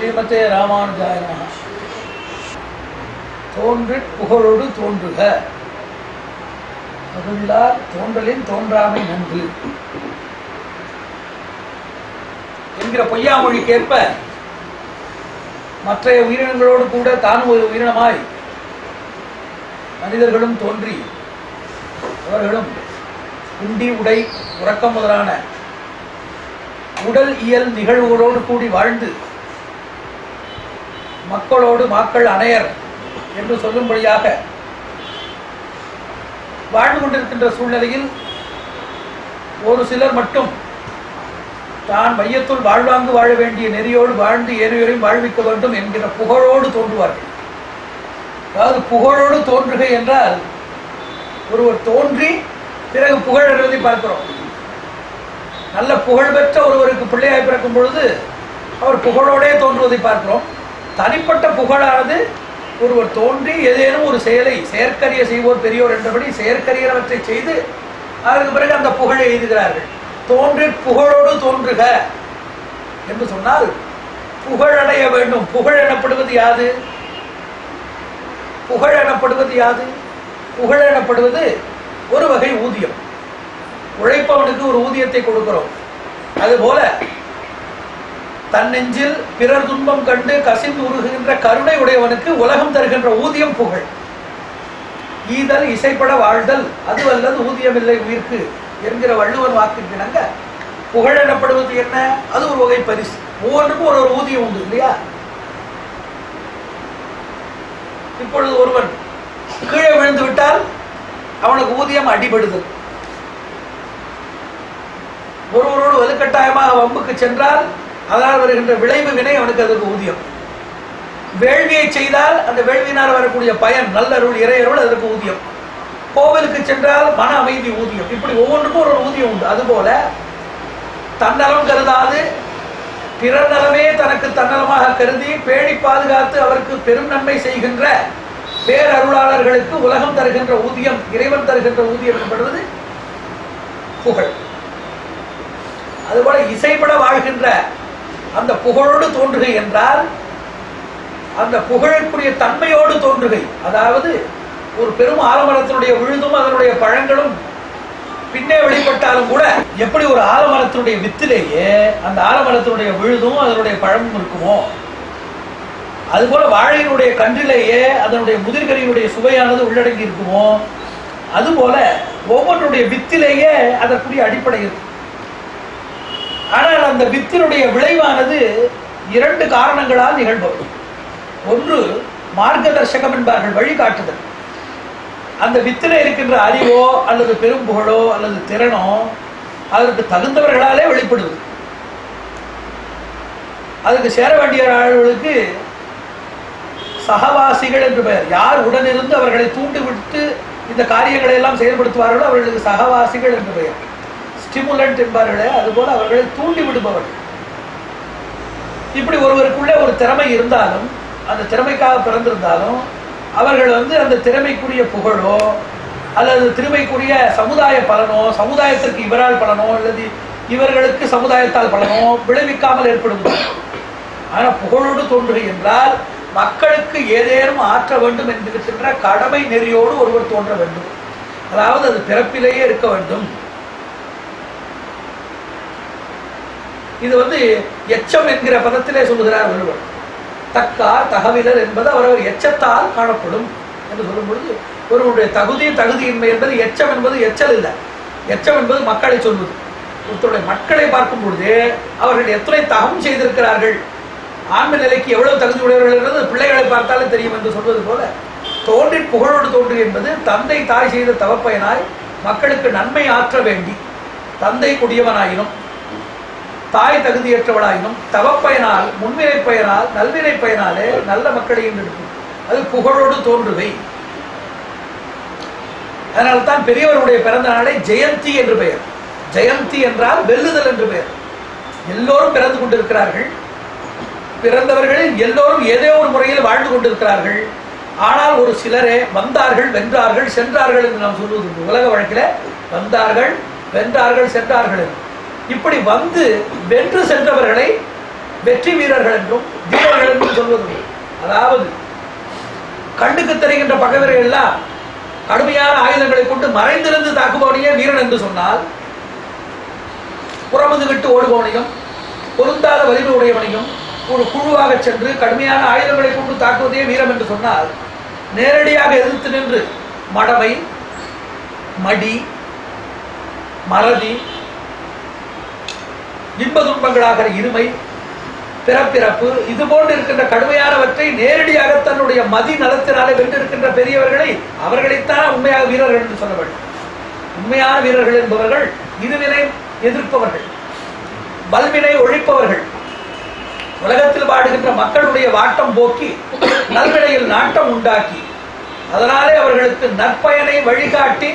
ஸ்ரீமதே ராமானுஜாய நமஹ. தோன்றிற் புகழோடு தோன்றுக அருளார் தோன்றலின் தோன்றாமை நன்று என்கிற பொய்யாமொழிக்கேற்ப மற்றைய உயிரினங்களோடு கூட தானும் ஒரு உயிரினமாய் மனிதர்களும் தோன்றி அவர்களும் உண்டி உடை உறக்கம் முதலான உடல் இயல் நிகழ்வுகளோடு கூடி வாழ்ந்து மக்களோடு மாக்கள் அணையர் என்று சொல்லும்படியாக வாழ்ந்து கொண்டிருக்கின்ற சூழ்நிலையில் ஒரு சிலர் மட்டும் தான் மையத்துள் வாழ்வாங்கு வாழ வேண்டிய நெறியோடு வாழ்ந்து ஏனையோரையும் வாழ்விக்க வேண்டும் என்கிற புகழோடு தோன்றுவார்கள். அதாவது புகழோடு தோன்றுக என்றால் ஒருவர் தோன்றி பிறகு புகழ் அடைவதை பார்க்கிறோம். நல்ல புகழ்பெற்ற ஒருவருக்கு பிள்ளையாய் பிறக்கும் பொழுது அவர் புகழோடே தோன்றுவதை பார்க்கிறோம். தனிப்பட்ட புகழானது ஒருவர் தோன்றி ஏதேனும் ஒரு செயலை செயற்கரிய செய்வோர் பெரியோர் என்றபடி செயற்கரியவற்றை செய்து அதற்கு பிறகு அந்த புகழை எழுதுகிறார்கள். தோன்றி புகழோடு தோன்றுக என்று சொன்னால் புகழடைய வேண்டும். புகழ் எனப்படுவது யாது? புகழ் எனப்படுவது யாது? புகழ் எனப்படுவது ஒரு வகை ஊதியம். உழைப்பவனுக்கு ஒரு ஊதியத்தை கொடுக்கிறோம். அதுபோல தன் நெஞ்சில் பிறர் துன்பம் கண்டு கசிந்து உருகுகின்ற கருணை உடையவனுக்கு உலகம் தருகின்ற ஊதியம் புகழ். ஈதல் இசைப்பட வாழ்தல் அதுவல்லது ஊதியமில்லை உயிர்க்கு என்கிற வள்ளுவன் வாக்கிற்கிணங்க புகழ் எனப்படுவது என்ன? அது ஒரு வகை பரிசு. ஒவ்வொன்றுக்கும் ஒரு ஊதியம் உண்டு இல்லையா? இப்பொழுது ஒருவன் கீழே விழுந்து விட்டால் அவனுக்கு ஊதியம் அடிபடுதல். ஒருவரோடு வலுக்கட்டாயமாக வம்புக்கு சென்றால் அதனால் வருகின்ற விளைவு வினை அவனுக்கு அதற்கு ஊதியம். வேள்வியை செய்தால் அந்த வேள்வியினால் வரக்கூடிய பயன் நல்லருள் இறையருள் அதற்கு ஊதியம். கோவிலுக்கு சென்றால் மன அமைதி ஊதியம். இப்படி ஒவ்வொன்றுக்கும் ஒரு ஊதியம் உண்டு. அதுபோல தன்னலம் கருதாது பிறர் நலமே தனக்கு தன்னலமாக கருதி பேணி பாதுகாத்து அவருக்கு பெரும் நன்மை செய்கின்ற பேரருளாளர்களுக்கு உலகம் தருகின்ற ஊதியம், இறைவன் தருகின்ற ஊதியம் என்பது புகழ். அதுபோல இசைப்பட வாழ்கின்ற அந்த புகழோடு தோன்றுகை என்றால் அந்த புகழுக்குரிய தன்மையோடு தோன்றுகை. அதாவது ஒரு பெரும் ஆலமரத்தினுடைய விழுதும் அதனுடைய பழங்களும் பின்னே வெளிப்பட்டாலும் கூட எப்படி ஒரு ஆலமரத்தினுடைய வித்திலேயே அந்த ஆலமரத்தினுடைய விழுதும் அதனுடைய பழமும் இருக்குமோ, அதுபோல வாழையினுடைய கன்றிலேயே அதனுடைய முதிர்கனியினுடைய சுவையானது உள்ளடங்கி இருக்குமோ, அதுபோல ஒவ்வொன்றுடைய வித்திலேயே அதற்குரிய அடிப்படை இருக்கு. ஆனால் அந்த வித்தினுடைய விளைவானது இரண்டு காரணங்களால் நிகழ்வது. ஒன்று மார்க்கதர்சகம் என்பார்கள், வழிகாட்டுதல். அந்த வித்திலே இருக்கின்ற அறிவோ அல்லது பெரும் புகழோ அல்லது திறனோ அதற்கு தகுந்தவர்களாலே வெளிப்படுவது. அதுக்கு சேர வேண்டிய ஆளுகளுக்கு சகவாசிகள் என்று பெயர். யார் உடனிருந்து அவர்களை தூண்டிவிட்டு இந்த காரியங்களை எல்லாம் செயல்படுத்துவார்களோ அவர்களுக்கு சகவாசிகள் என்று பெயர். ஸ்டிமுலண்ட் என்பார்களே, அதுபோல அவர்களை தூண்டி விடுபவர்கள். இப்படி ஒருவருக்குள்ளே ஒரு திறமை இருந்தாலும் அந்த திறமைக்காக பிறந்திருந்தாலும் அவர்கள் அந்த திறமைக்குரிய புகழோ அல்லது திறமைக்குரிய சமுதாய பலனோ, சமுதாயத்திற்கு இவரால் பலனோ அல்லது இவர்களுக்கு சமுதாயத்தால் பலனோ விளைவிக்காமல் ஏற்படுவது. ஆனால் புகழோடு தோன்றுகை என்றால் மக்களுக்கு ஏதேனும் ஆற்ற வேண்டும் என்கின்ற கடமை நெறியோடு ஒருவர் தோன்ற வேண்டும். அதாவது அது பிறப்பிலேயே இருக்க வேண்டும். இது எச்சம் என்கிற பதத்திலே சொல்லுகிறார் வள்ளுவர். தக்கார் தகவலர் என்பது அவரவர் எச்சத்தால் காணப்படும் என்று சொல்லும் பொழுது ஒருவருடைய தகுதியின்மை என்பது எச்சம் என்பது எச்சல் இல்லை. எச்சம் என்பது மக்களை சொல்வது. ஒருத்தருடைய மக்களை பார்க்கும் பொழுது அவர்கள் எத்தனை தகம் செய்திருக்கிறார்கள், ஆன்ம நிலைக்கு எவ்வளவு தகுதி உடையவர்கள் என்பது பிள்ளைகளை பார்த்தாலே தெரியும் என்று சொல்வது போல தோன்றி புகழோடு தோன்றி என்பது தந்தை தாய் செய்த தவப்பயனாய் மக்களுக்கு நன்மை ஆற்ற வேண்டி தந்தை கொடியவனாயினும் தாய் தகுதியற்றவளாயினும் தவப்பயனால் முன்வினை பயனால் நல்வினை பயனாலே நல்ல மக்களையும் எடுக்கும். அது புகழோடு தோன்றுவை. அதனால்தான் பெரியவருடைய பிறந்த நாளை ஜெயந்தி என்று பெயர். ஜெயந்தி என்றால் வெல்லுதல் என்று பெயர். எல்லோரும் பிறந்து கொண்டிருக்கிறார்கள். பிறந்தவர்களில் எல்லோரும் ஏதோ ஒரு முறையில் வாழ்ந்து கொண்டிருக்கிறார்கள். ஆனால் ஒரு சிலரே வந்தார்கள், வென்றார்கள், சென்றார்கள் என்று நாம் சொல்வது உலக வழக்கில் வந்தார்கள், வென்றார்கள், சென்றார்கள் என்று. இப்படி வென்று சென்றவர்களை வெற்றி வீரர்கள் என்றும் வீரர்கள் வீரர்கள் என்று சொல்வது. அதாவது கண்ணுக்கு தெரிகின்ற பகைவர்கள் எல்லாம் கடுமையான ஆயுதங்களை கொண்டு மறைந்திருந்து தாக்குபவனையே வீரன் என்று சொன்னால், புறமுது விட்டு ஓடுபவனையும் பொருந்தாத வலிமை உடையவனையும் ஒரு குழுவாக சென்று கடுமையான ஆயுதங்களை கொண்டு தாக்குவதே வீரம் என்று சொன்னால், நேரடியாக எதிர்த்து நின்று மடமை, மடி, மறதி, இன்ப துன்பங்களாக இருமை, பிறப்பிறப்பு, இது போன்று இருக்கின்ற கடுமையானவற்றை நேரடியாக தன்னுடைய மதி நலத்தினாலே வென்றிருக்கின்ற பெரியவர்களை, அவர்களைத்தான் உண்மையாக வீரர்கள் என்று சொல்ல வேண்டும். உண்மையான வீரர்கள் என்பவர்கள் இருவினை எதிர்ப்பவர்கள், வல்வினை ஒழிப்பவர்கள், உலகத்தில் வாடுகின்ற மக்களுடைய வாட்டம் போக்கி நல்வினையில் நாட்டம் உண்டாக்கி அதனாலே அவர்களுக்கு நற்பயனை வழிகாட்டி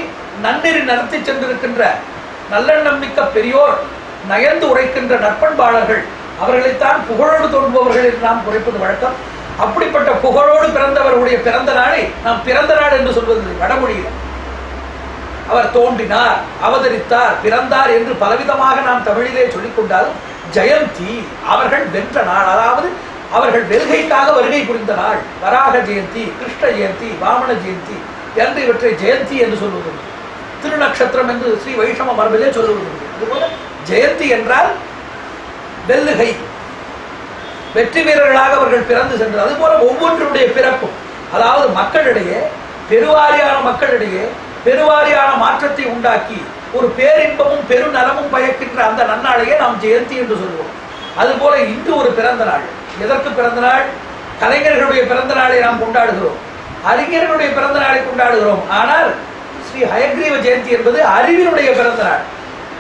நன்னெறி நடத்தி சென்றிருக்கின்ற நல்லெண்ணம் மிக்க பெரியோர், நயந்து உரைக்கின்ற நற்பண்பாளர்கள், அவர்களைத்தான் புகழோடு தோன்றுபவர்கள் என்று நாம் குறைப்பது வழக்கம். அப்படிப்பட்ட புகழோடு பிறந்தவர்களுடைய பிறந்த நாளை நாம் பிறந்த நாள் என்று சொல்வதில்லை. வடமொழியில் அவர் தோன்றினார், அவதரித்தார், பிறந்தார் என்று பலவிதமாக நாம் தமிழிலே சொல்லிக் கொண்டாலும், ஜெயந்தி அவர்கள் வென்ற நாள், அதாவது அவர்கள் வெல்கைக்காக வருகை புரிந்த நாள். வராக ஜெயந்தி, கிருஷ்ண ஜெயந்தி, வாமன ஜெயந்தி என்று இவற்றை ஜெயந்தி என்று சொல்வது. திருநக்ஷத்திரம் என்று ஸ்ரீ வைஷ்ணவ மரபிலே சொல்லுவது. அதுபோல ஜெயந்தி என்றால் வெல்லுகை, வெற்றி வீரர்களாக அவர்கள் பிறந்து சென்றது. அதுபோல ஒவ்வொன்றுடைய பிறப்பும், அதாவது மக்களிடையே, பெருவாரியான மக்களிடையே பெருவாரியான மாற்றத்தை உண்டாக்கி ஒரு பேரின்பமும் பெருநலமும் பயக்கின்ற அந்த நன்னாளையே நாம் ஜெயந்தி என்று சொல்வோம். அதுபோல இன்று ஒரு பிறந்த நாள். எதற்கு பிறந்த நாள்? கலைஞர்களுடைய பிறந்த நாளை நாம் கொண்டாடுகிறோம், அறிஞர்களுடைய பிறந்த நாளை கொண்டாடுகிறோம். ஆனால் ஸ்ரீ ஹயக்ரீவ ஜெயந்தி என்பது அறிவினுடைய பிறந்த நாள்.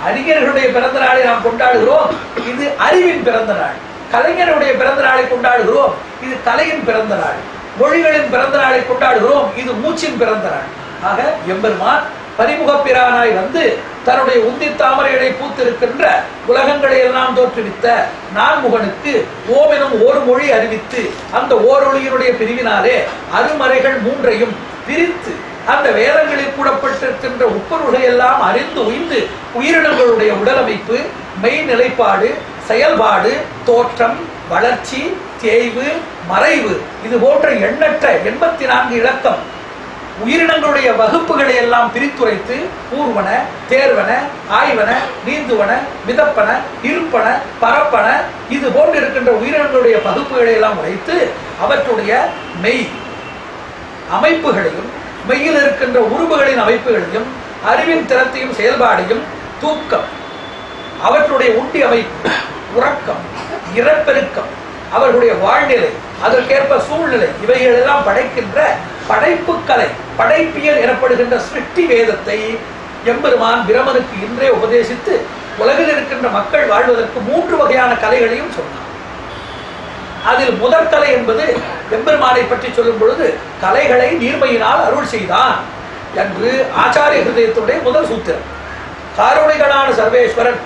அறிஞர்களுடைய பிறந்த நாளை நாம் கொண்டாடுகிறோம், இது அறிவின் பிறந்த நாள். கலைஞருடைய பிறந்த நாளை கொண்டாடுகிறோம், இது கலையின் பிறந்த நாள். மொழிகளின் பிறந்த நாளை கொண்டாடுகிறோம், இது மூச்சின் பிறந்த நாள். ஆக எம்பெருமான் பரிமுக பிரானாய் வந்து தன்னுடைய உந்தி தாமரைகளை பூத்திருக்கின்ற உலகங்களை எல்லாம் தோற்றுவித்த நான்முகனுக்கு ஓம் எனும் ஒரு மொழி அறிவித்து, அந்த ஓரொழியினுடைய பிரிவினாலே அருமறைகள் மூன்றையும் பிரித்து அந்த வேதங்களில் கூடப்பட்டிருக்கின்ற உப்பொருள்களை எல்லாம் அறிந்து உய்ந்து உயிரினங்களுடைய உடலமைப்பு, மெய் நிலைப்பாடு, செயல்பாடு, தோற்றம், வளர்ச்சி, தேய்வு, மறைவு, இது போன்ற எண்ணற்ற 84 இலக்கம் உயிரினங்களுடைய வகுப்புகளை எல்லாம் பிரித்துரைத்து ஊர்வன, தேர்வன, ஆய்வன, நீந்துவன, மிதப்பன, இருப்பன, பரப்பன, இது போன்று இருக்கின்ற உயிரினங்களுடைய வகுப்புகளை எல்லாம் உரைத்து அவற்றுடைய மெய் அமைப்புகளையும், மெய்யில் இருக்கின்ற உறுப்புகளின் அமைப்புகளையும், அறிவின் திறத்தையும் செயல்பாடையும், தூக்கம், அவற்றுடைய உண்டி அமைப்பு, உறக்கம், இறப்பெருக்கம், அவர்களுடைய வாழ்நிலை, அதற்கேற்ப சூழ்நிலை, இவைகள் எல்லாம் படைக்கின்ற படைப்பு கலை, படைப்பியல் எனப்படுகின்ற சிருஷ்டி வேதத்தை எம்பெருமான் பிரமனுக்கு இன்றே உபதேசித்து உலகில் இருக்கின்ற மக்கள் வாழ்வதற்கு 3 வகையான கலைகளையும் சொன்னார். அதில் முதற் கலை என்பது எம்பெருமானை பற்றி சொல்லும் பொழுது, கலைகளை நீர்மையினால் அருள் செய்தான் என்று ஆச்சாரிய ஹிருதயத்துடைய முதல் சூத்திரம். காரொளிகளான சர்வேஸ்வரன்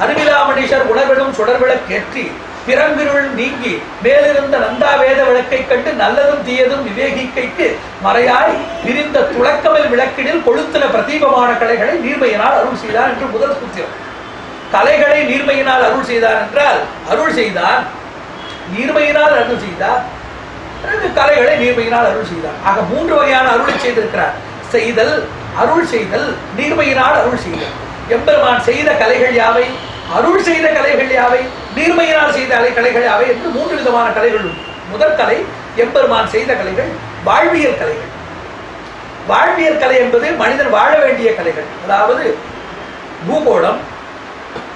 அருவிலாமணீஷர் உணர்விடும் சுடர்விளக்கேற்றி பிறங்கிருள் நீங்கி மேலிருந்த நந்தாவேத விளக்கை கண்டு நல்லதும் தீயதும் விவேகிக்கைக்கு மறையாய் விரிந்த துளக்கமல் விளக்கினில் கொளுத்தின பிரதீபமான கலைகளை நீர்மையினால் அருள் செய்தான் என்று முதல் சூத்திரம். கலைகளை நீர்மையினால் அருள் செய்தான் என்றால், அருள் செய்தான், நீர்மையினால் அருள் செய்தார், கலைகளை நீர்மையினால் அருள் செய்தார். ஆக 3 வகையான அருளை செய்திருக்கிறார். செய்தல், அருள் செய்தல், நீர்மையினால் அருள் செய்தல். எம்பெருமான் செய்த கலைகள் யாவை? அருள் செய்த கலைகள் யாவை? நீர்மையினால் செய்த கலைகள் யாவை என்று 3 விதமான கலைகள் உண்டு. முதற் கலை எம்பெருமான் செய்த கலைகள் வாழ்வியல் கலைகள். வாழ்வியல் கலை என்பது மனிதன் வாழ வேண்டிய கலைகள். அதாவது பூகோளம்,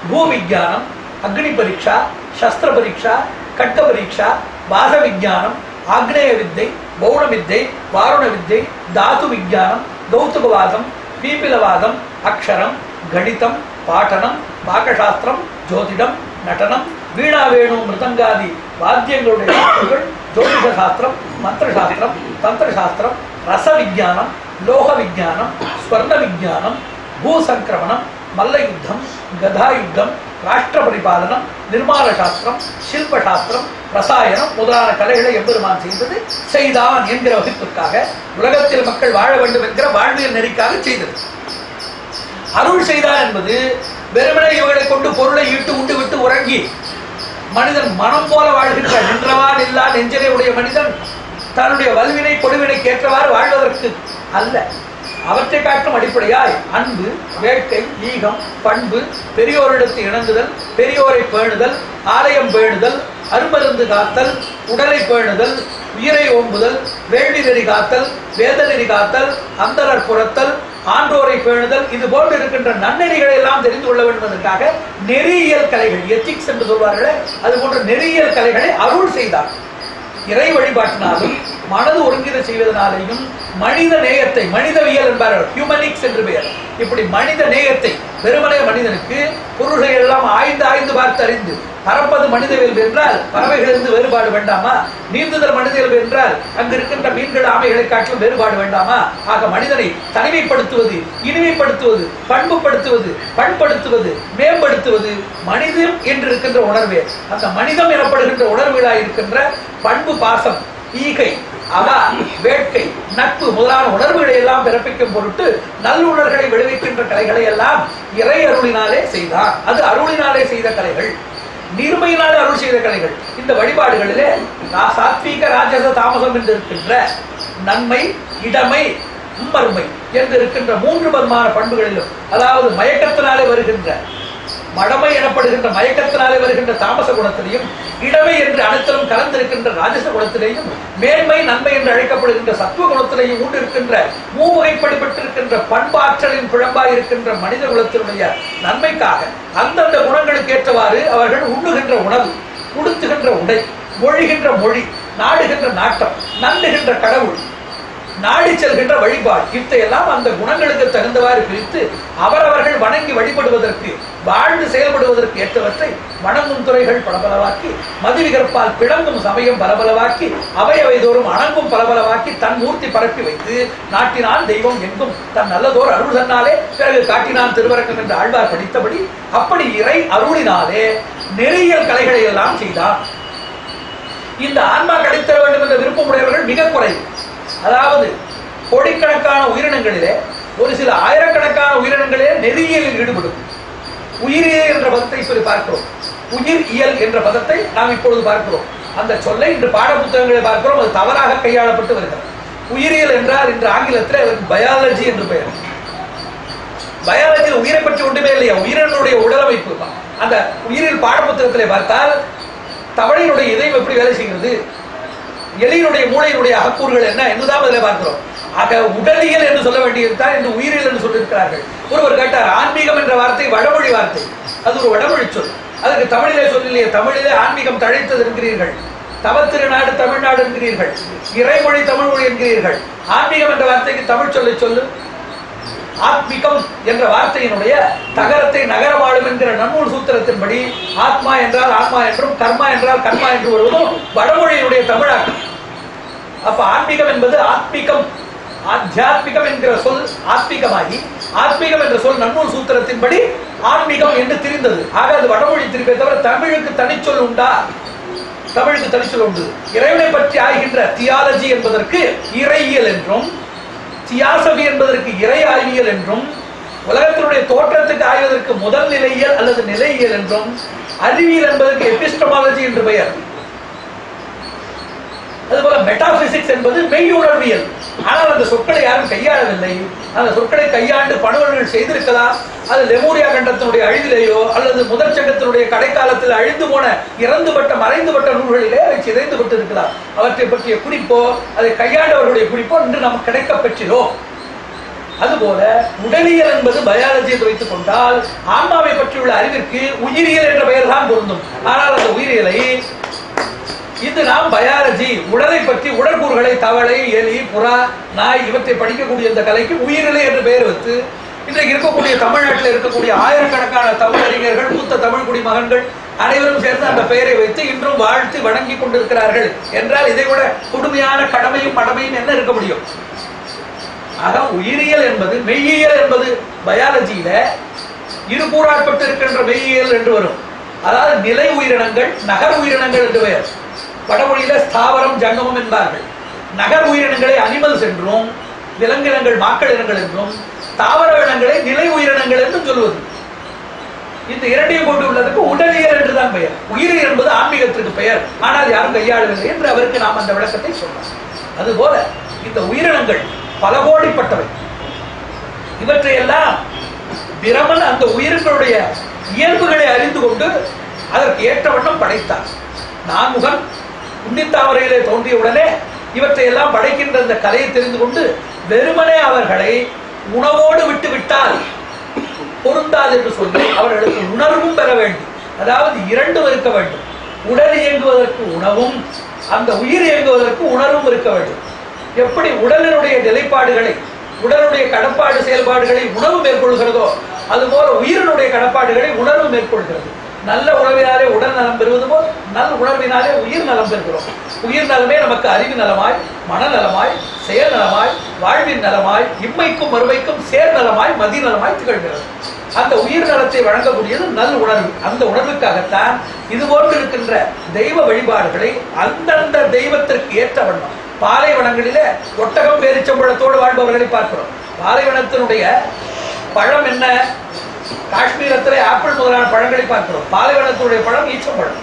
பூவிஞ்ஞானம், அக்னி பரீட்சா, சஸ்திர பரீட்சா, கட்ட பரீட்சா, வாச விஞ்ஞானம், ஆக்னேய வித்தை, பௌண வித்தை, வாருண வித்தை, தாது விஞ்ஞானம், கௌதுகவாதம், பீபிலவாதம், அக்ஷரம், கணிதம், பாட்டனம், பாகசாஸ்திரம், ஜோதிடம், நடனம், வீணாவேணு மிருதங்காதி வாத்தியங்களுடைய சாஸ்திரங்கள், ஜோதிட சாஸ்திரம், மந்திர சாஸ்திரம், தந்திர சாஸ்திரம், ரச விஞ்ஞானம், லோக விஞ்ஞானம், ஸ்வர்ண விஞ்ஞானம், பூசங்கிரமணம், மல்ல யுத்தம், கதா யுத்தம், ராஷ்டிர பரிபாலனம், நிர்மால சாஸ்திரம், சில்ப சாஸ்திரம், ரசாயனம் முதலான கலைகளை எம்பெருமான் செய்தது செய்தான் என்கிற வகுப்புக்காக, உலகத்தில் மக்கள் வாழ வேண்டும் என்கிற வாழ்வியல் நெறிக்காக செய்தது. அருள் செய்தான் என்பது வெறுமனே இவர்களை கொண்டு பொருளை ஈட்டு உண்டு விட்டு உறங்கி மனிதன் மனம் போல வாழ்கின்ற நின்றவா நில்லா இருக்கக்கூடிய மனிதன் தன்னுடைய வல்வினை கொடுவினைக்கு ஏற்றவாறு வாழ்வதற்கு அல்ல. அவற்றை காட்டும் அடிப்படையாய் அன்பு, வேட்கை, ஈகம், பண்பு, பெரியோரிடத்து இணங்குதல், பெரியோரை பேணுதல், ஆலயம் பேணுதல், அருமருந்து காத்தல், உடலை பேணுதல், உயிரை ஓம்புதல், வேள்வி நெறி காத்தல், வேத நெறி காத்தல், அந்தரர் புறத்தல், ஆன்றோரை பேணுதல், இது போன்று இருக்கின்ற நன்னெறிகளை எல்லாம் தெரிந்து கொள்ள வேண்டும் என்பதற்காக நெறியியல் கலைகள், எத்திக்ஸ் என்று சொல்வார்களே, அது போன்ற நெறியியல் கலைகளை அருள் செய்தார். இறை வழிபாட்டினாலும் மனது ஒருங்கிட செய்வதனாலேயும் மனித நேயத்தை, மனிதவியல் என்பார்கள், ஹியூமனிக்ஸ் என்று பெயர். இப்படி மனித நேயத்தை, வெறுமனே மனிதனுக்கு பொருள்களை எல்லாம் ஆய்ந்து ஆய்ந்து பார்த்து அறிந்து பறப்பது மனிதவியல் என்றால் பறவைகளிலிருந்து வேறுபாடு வேண்டாமா? நீந்துதல் மனிதவியல் என்றால் அங்கு இருக்கின்ற மீன்கள், ஆமைகளை காட்டிலும் வேறுபாடு வேண்டாமா? ஆக மனிதனை தனிமைப்படுத்துவது, இனிமைப்படுத்துவது, பண்புப்படுத்துவது, பண்படுத்துவது, மேம்படுத்துவது மனிதம் என்று இருக்கின்ற உணர்வே. அந்த மனிதம் எனப்படுகின்ற உணர்வுகளாய் இருக்கின்ற பண்பு, பாசம், ஈகை, அவா, வேட்கை, நட்பு முதலான உணர்வுகளை எல்லாம் பிறப்பிக்கும் பொருட்டு நல்லுணர்களை விளைவிக்கின்ற கலைகளை எல்லாம் இறை அருளினாலே செய்தார். அது அருளினாலே செய்த கலைகள், நீர்மையினாலே அருள் செய்த கலைகள். இந்த வழிபாடுகளிலே சாத்வீக, ராஜச, தாமசம் என்று இருக்கின்ற நன்மை, இடமை, மும்மருமை என்று இருக்கின்ற மூன்று பதமான பண்புகளிலும், அதாவது மயக்கத்தினாலே வருகின்ற மடமை எனப்படுகின்ற மயக்கத்தினாலே வருகின்ற தாமச குணத்திலையும், இடமை என்று அனைத்திலும் கலந்திருக்கின்ற ராஜச குணத்திலேயும், மேன்மை, நன்மை என்று அழைக்கப்படுகின்ற சத்துவ குணத்திலேயும் ஊண்டிருக்கின்ற மூவகைப்படுபட்டிருக்கின்ற பண்பாற்றலின் பிழம்பாய் இருக்கின்ற மனித குலத்தினுடைய நன்மைக்காக அந்தந்த குணங்களுக்கு ஏற்றவாறு அவர்கள் உண்ணுகின்ற உணவு, உடுத்துகின்ற உடை, மொழிகின்ற மொழி, நாடுகின்ற நாட்டம், நண்டுகின்ற கடவுள், நாடி செல்கின்ற வழிபாடு, இத்தையெல்லாம் அந்த குணங்களுக்கு தகுந்தவாறு பிரித்து அவரவர்கள் வணங்கி வழிபடுவதற்கு, வாழ்ந்து செயல்படுவதற்கு ஏற்றவற்றை வணங்கும் துறைகள் பலபலவாக்கி, மதுவிகற்பால் பிளங்கும் சமயம் பலபலவாக்கி, அவை தோறும் அணங்கும் பலபலவாக்கி தன் மூர்த்தி பரப்பி வைத்து நாட்டினான் தெய்வம் எங்கும் தன் நல்லதோர் அருள் தன்னாலே பிறகு காட்டினான் திருவரக்கம் என்று ஆழ்வார் படித்தபடி அப்படி இறை அருளினாலே நெறியியல் கலைகளை எல்லாம் செய்தார். இந்த ஆன்மா கிடைத்தர வேண்டும் என்ற விருப்பமுடையவர்கள் மிக குறைவு. அதாவது கோடிக்கணக்கான உயிரினங்களிலே ஒரு சில ஆயிரக்கணக்கான உயிரினங்களே நெறியியலில் ஈடுபடும். உயிரியல் என்ற பதத்தை சொல்லி பார்க்கிறோம், உயிர் இயல் என்ற பதத்தை நாம் இப்பொழுது பார்க்கிறோம். அந்த சொல்லை இன்று பாட புத்தகங்களை பார்க்கிறோம், அது தவறாக கையாளப்பட்டு வருகிறது. உயிரியல் என்றால் இன்று ஆங்கிலத்தில் பயாலஜி என்று பெயர். பயாலஜியில் உயிரை பற்றி ஒன்றுமே இல்லையா, உயிரினுடைய உடலமைப்பு. அந்த உயிரியல் பாட புத்தகத்திலே பார்த்தால் தவளையினுடைய இதயம் எப்படி வேலை செய்கிறது, எலியினுடைய மூளையினுடைய அகக்கூறுகள் என்ன என்றுதான் அதில் பார்க்கிறோம். ஆக உடலியல் என்று சொல்ல வேண்டியிருந்தால் என்று உயிரியல் என்று சொல்லியிருக்கிறார்கள். ஒருவர் கேட்டார், ஆன்மீகம் என்ற வார்த்தை வடமொழி வார்த்தை, அது ஒரு வடமொழி சொல், அதுக்கு தமிழிலே சொல்லிலேயே. தமிழிலே ஆன்மீகம் தழைத்தது என்கிறீர்கள், தவத்திருநாடு தமிழ்நாடு என்கிறீர்கள், இறைமொழி தமிழ் மொழி என்கிறீர்கள். ஆன்மீகம் என்ற வார்த்தைக்கு தமிழ் சொல்லை சொல்லு. ஆத்மிகம் என்ற வார்த்தையினுடைய தகரத்தை நகரமாடும் என்கிற நன்னூல் சூத்திரத்தின்படி ஆத்மா என்றால் ஆத்மா என்றும், கர்மா என்றால் கர்மா என்று வருவதும் வடமொழியினுடைய தமிழாக்கம். அப்ப ஆன்மீகம் என்பது ஆத்மிகம், ஆத்தியாத்மிகம் என்கிற சொல் ஆத்மிகமாகி, ஆத்மீகம் என்ற சொல் நன்னூல் சூத்திரத்தின்படி ஆன்மீகம் என்று திரிந்தது. ஆக அது வடமொழி திரிப்பே தவிர தமிழுக்கு தனிச்சொல் உண்டா? தமிழுக்கு தனிச்சொல் உண்டு. இறைவனை பற்றி ஆகின்ற தியாலஜி என்பதற்கு இறையியல் என்றும், தியாசபி என்பதற்கு இறை ஆய்வியல் என்றும், உலகத்தினுடைய தோற்றத்துக்கு ஆய்வதற்கு முதல் நிலையியல் அல்லது நிலையியல் என்றும், அறிவியல் என்பதற்கு எபிஸ்டமாலஜி என்று பெயர். அதுபோல மெட்டாபிசிக்ஸ் என்பது மெய்யுணர்வியல். ஆனால் அந்த சொற்களை யாரும் கையாளவில்லை. அந்த சொற்களை கையாண்டு பணுவர்கள் செய்திருக்கலாம். அது லெமூரியா கண்டத்தினுடைய அழிவிலேயோ அல்லது முதற் சங்கத்தினுடைய கடைக்காலத்தில் அழிந்து போன, இறந்துபட்ட, மறைந்துபட்ட நூல்களிலே அவை சிதைந்துபட்டு இருக்கலாம். அவற்றை பற்றிய குறிப்போ அதை கையாண்டவர்களுடைய குறிப்போ இன்று நமக்கு கிடைக்க பெற்றினோம். அதுபோல உடலியல் என்பது பயாலஜி என்று வைத்துக் கொண்டால் ஆன்மாவை பற்றியுள்ள அறிவிற்கு உயிரியல் என்ற பெயர் தான் பொருந்தும். ஆனால் அந்த உயிரியலை இது நாம் பயாலஜி, உடலை பற்றி, உடற்கூறுகளை, தவளை, எலி, புறா, நாய் இவற்றை படிக்கக்கூடிய இந்த கலைக்கு உயிரிலை என்று பெயர் வைத்து இன்றைக்கு இருக்கக்கூடிய தமிழ்நாட்டில் இருக்கக்கூடிய ஆயிரக்கணக்கான தமிழறிஞர்கள், மூத்த தமிழ் குடிமகன்கள் அனைவரும் சேர்ந்து அந்த பெயரை வைத்து இன்றும் வாழ்த்து வணங்கி கொண்டிருக்கிறார்கள் என்றால் இதை விட கொடுமையான கடமையும் மடமையும் என்ன இருக்க முடியும்? ஆக உயிரியல் என்பது, மெய்யியல் என்பது பயாலஜியில இரு கூறாட்பட்டு இருக்கின்ற மெய்யியல் என்று வரும். அதாவது நிலை உயிரினங்கள், நகர் உயிரினங்கள் என்று பெயர். வடமொழியில ஸ்தாவரம், ஜங்கமம் என்பார்கள். நகர் உயிரினங்களை அனிமல்ஸ் என்றும், விலங்கினங்கள் மாக்கள் இனங்கள் என்றும், தாவர இனங்களை நிலை உயிரினங்கள் என்றும் சொல்வது. இந்த இரண்டையும் கொண்டு உள்ளதுக்கு உடலியல் என்றுதான் பெயர். உயிரியல் என்பது ஆன்மீகத்திற்கு பெயர், ஆனால் யாரும் கையாளவில்லை என்று அவருக்கு நாம் அந்த விளக்கத்தை சொன்னோம். அதுபோல இந்த உயிரினங்கள் பல கோடிப்பட்டவை. இவற்றையெல்லாம் பிரமன் அந்த உயிர்களுடைய இயல்புகளை அறிந்து கொண்டு அதற்கு ஏற்ற வண்ணம் படைத்தார். நான்முகன் உன்னித்தாமரையிலே தோன்றியவுடனே இவற்றையெல்லாம் படைக்கின்ற இந்த கலையை தெரிந்து கொண்டு வெறுமனே அவர்களை உணவோடு விட்டு விட்டால் பொருந்தாது என்று சொல்லி அவர்களுக்கு உணர்வும் பெற வேண்டும். அதாவது இரண்டும் இருக்க வேண்டும். உடல் இயங்குவதற்கு உணவும், அந்த உயிர் இயங்குவதற்கு உணர்வும் இருக்க வேண்டும். எப்படி உடலினுடைய நிலைப்பாடுகளை, உடலுடைய கடப்பாடு செயல்பாடுகளை உணவு மேற்கொள்கிறதோ அதுபோல உயிரினுடைய கடப்பாடுகளை உணர்வு மேற்கொள்கிறது. நல்ல உணவினாலே உடல் நலம் பெறுவது போல் நல்ல உணர்வினாலே உயிர் நலம் பெறுகிறோம். உயிர் நலமே நமக்கு அறிவு நலமாய், மனநலமாய், செயல் நலமாய், வாழ்வின் நலமாய், இம்மைக்கும் மறுமைக்கும் சேர் நலமாய், மதி நலமாய் திகழ்கிறது. அந்த உயிர் நலத்தை வழங்கக்கூடியது நல் உணர்வு. அந்த உணர்வுக்காகத்தான் இது போன்று இருக்கின்ற தெய்வ வழிபாடுகளை அந்தந்த தெய்வத்திற்கு ஏற்ற வண்ணம். பாலைவனங்களிலே ஒட்டகம் பேரிச்சம்பழத்தோடு வாழ்பவர்களை பார்க்கிறோம். பாலைவனத்தினுடைய பழம் என்ன? காஷ்மீரத்திலே ஆப்பிள் முதலான பழங்களை பார்க்கிறோம். பாலைவனத்தினுடைய பழம் ஈச்சம்பழம்.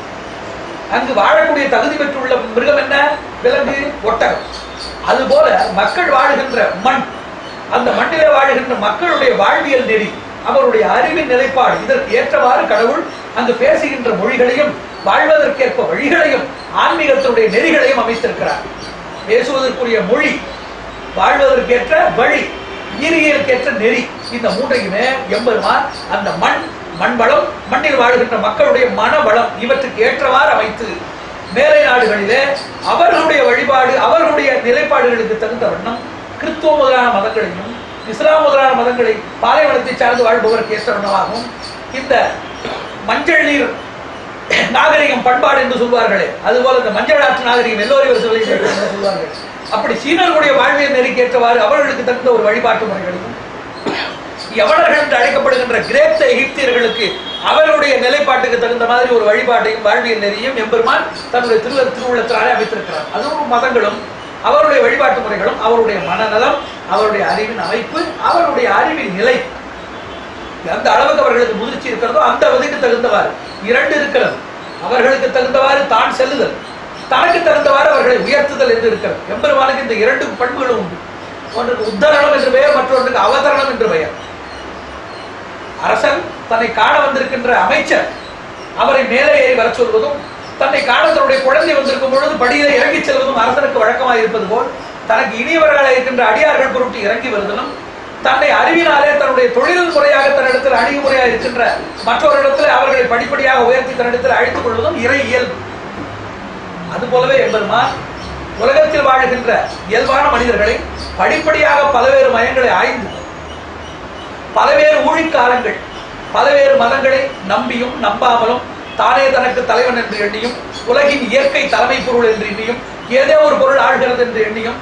அங்கு வாழக்கூடிய தகுதி பெற்றுள்ள மிருகம் என்ன? விலங்கு, ஒட்டகம். அதுபோல மக்கள் வாழுகின்ற மண், அந்த மண்ணிலே வாழுகின்ற மக்களுடைய வாழ்வியல் நெறி, அவருடைய அறிவின் நிலைப்பாடு, இதற்கு ஏற்றவாறு கடவுள் அங்கு பேசுகின்ற மொழிகளையும் வாழ்வதற்கேற்ப வழிகளையும் ஆன்மீகத்தினுடைய நெறிகளையும் அமைத்திருக்கிறார். பேசுவதற்குரிய மொழி, வாழ்வதற்கேற்ற வழி, ஈரியலுக்கேற்ற நெறி, இந்த மூன்றையுமே எம்பெருமான் அந்த மண் வளம், மண்ணில் வாழ்கின்ற மக்களுடைய மனவளம் இவற்றுக்கு ஏற்றவாறு அமைத்து மேலை நாடுகளிலே அவர்களுடைய வழிபாடு, அவர்களுடைய நிலைப்பாடுகளுக்கு தகுந்த வண்ணம் கிறிஸ்துவ முதலான மதங்களையும் இஸ்லாம் முதலான மதங்களை பாலைவனத்தை சார்ந்து வாழ்பவருக்கு ஏற்ற வண்ணமாகவும் இந்த மஞ்சள் நீர் நாகரிகம் பண்பாடு என்று சொல்வார்களே, அதுபோல இந்த மஞ்சள் ஆற்று நாகரிகம் எல்லோரையும் சொல்வார்கள். அப்படி சீனர்களுடைய வாழ்வியல் நெறிக்கேற்றவாறு அவர்களுக்கு தகுந்த ஒரு வழிபாட்டு முறைகளையும், யவனர்கள் என்று அழைக்கப்படுகின்ற கிரேக்க எகிப்தியர்களுக்கு அவர்களுடைய நிலைப்பாட்டுக்கு தகுந்த மாதிரி ஒரு வழிபாட்டையும் வாழ்வியல் நெறியும் எம்பெருமான் தன்னுடைய திருவுள்ளத்தினாலே அமைத்திருக்கிறார். அதுவும் மதங்களும் அவருடைய வழிபாட்டு முறைகளும் அவருடைய மனநலம், அவருடைய அறிவின் அமைப்பு, அவருடைய அறிவின் நிலை எந்த அளவுக்கு அவர்களுக்கு முதிர்ச்சி இருக்கிறதோ அந்த வகைக்கு தகுந்தவாறு இரண்டு இருக்கிறது. அவர்களுக்கு தகுந்தவாறு தான் செல்லுதல், தனக்கு தகுந்தவாறு அவர்களை உயர்த்துதல் என்று இருக்கிறது. எம்பெருமானுக்கு இந்த இரண்டு பண்புகளும் உண்டு. ஒன்றுக்கு உத்தரணம் என்று பெயர், மற்றொன்றுக்கு அவதரணம் என்று பெயர். அரசன் தன்னை காண வந்திருக்கின்ற அமைச்சர் அவரை மேலே ஏறி வர சொல்வதும், தன்னை காண தன்னுடைய குழந்தை வந்திருக்கும் பொழுது படியில இறங்கி செல்வதும் அரசனுக்கு வழக்கமாக இருப்பது போல் தனக்கு இனியவர்களாக இருக்கின்ற அடியார்கள் பொருட்டு இறங்கி வருதலும், தன்னை அறிவினாலே தன்னுடைய தொழில் முறையாக தன்னிடத்தில் அணுகுமுறையாக இருக்கின்ற மற்றொரு இடத்துல அவர்களை படிப்படியாக உயர்த்தி தன்னிடத்தில் அழைத்துக் கொள்வதும் இறை இயல்பு. அதுபோலவே எம்பெருமான் உலகத்தில் வாழ்கின்ற இயல்பான மனிதர்களை படிப்படியாக பல்வேறு மயங்களை ஆய்ந்து பல்வேறு ஊழிக்காலங்கள் பல்வேறு மதங்களை நம்பியும் நம்பாமலும் தானே தனக்கு தலைவன் என்று எண்ணியும் உலகின் இயற்கை தலைமை பொருள் என்று எண்ணியும் ஏதோ ஒரு பொருள் ஆழ்கிறது என்று எண்ணியும்